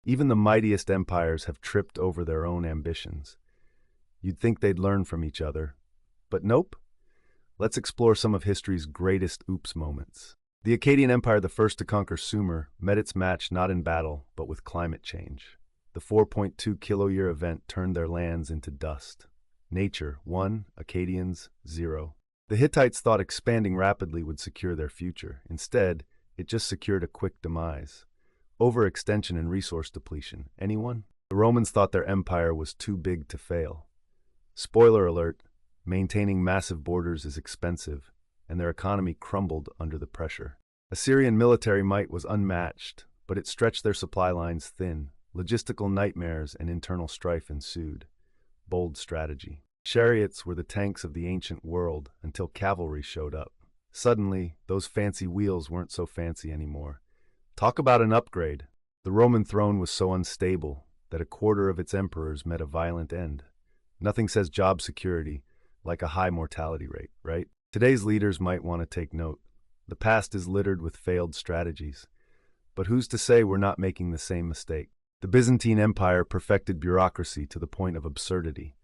Even the mightiest empires have tripped over their own ambitions. You'd think they'd learn from each other, but nope. Let's explore some of history's greatest oops moments. The Akkadian Empire, the first to conquer Sumer, met its match not in battle, but with climate change. The 4.2 kiloyear event turned their lands into dust. Nature, 1, Akkadians, 0. The Hittites thought expanding rapidly would secure their future. Instead, it just secured a quick demise. Overextension and resource depletion. Anyone? The Romans thought their empire was too big to fail. Spoiler alert, maintaining massive borders is expensive, and their economy crumbled under the pressure. Assyrian military might was unmatched, but it stretched their supply lines thin. Logistical nightmares and internal strife ensued. Bold strategy. Chariots were the tanks of the ancient world until cavalry showed up. Suddenly, those fancy wheels weren't so fancy anymore. Talk about an upgrade. The Roman throne was so unstable that a quarter of its emperors met a violent end. Nothing says job security like a high mortality rate, right? Today's leaders might want to take note. The past is littered with failed strategies. But who's to say we're not making the same mistake? The Byzantine Empire perfected bureaucracy to the point of absurdity.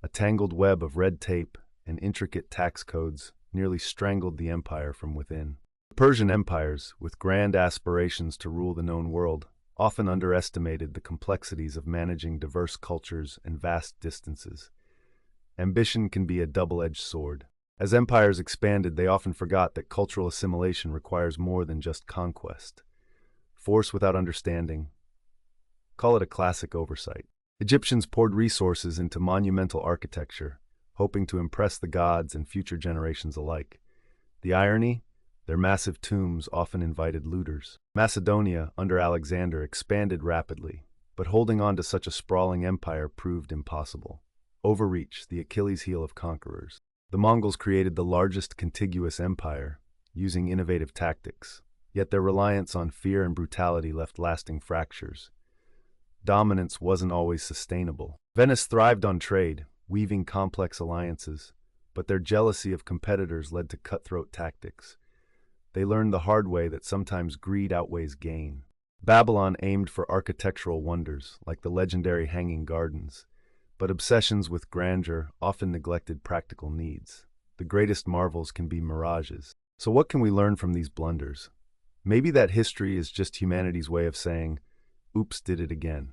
A tangled web of red tape and intricate tax codes nearly strangled the empire from within. The Persian empires, with grand aspirations to rule the known world, often underestimated the complexities of managing diverse cultures and vast distances. Ambition can be a double-edged sword. As empires expanded, they often forgot that cultural assimilation requires more than just conquest. Force without understanding. Call it a classic oversight. Egyptians poured resources into monumental architecture, hoping to impress the gods and future generations alike. The irony? Their massive tombs often invited looters. Macedonia, under Alexander, expanded rapidly, but holding on to such a sprawling empire proved impossible. Overreach, the Achilles heel of conquerors. The Mongols created the largest contiguous empire, using innovative tactics, yet their reliance on fear and brutality left lasting fractures. Dominance wasn't always sustainable. Venice thrived on trade, weaving complex alliances, but their jealousy of competitors led to cutthroat tactics. They learned the hard way that sometimes greed outweighs gain. Babylon aimed for architectural wonders, like the legendary Hanging Gardens, but obsessions with grandeur often neglected practical needs. The greatest marvels can be mirages. So what can we learn from these blunders? Maybe that history is just humanity's way of saying, oops, did it again.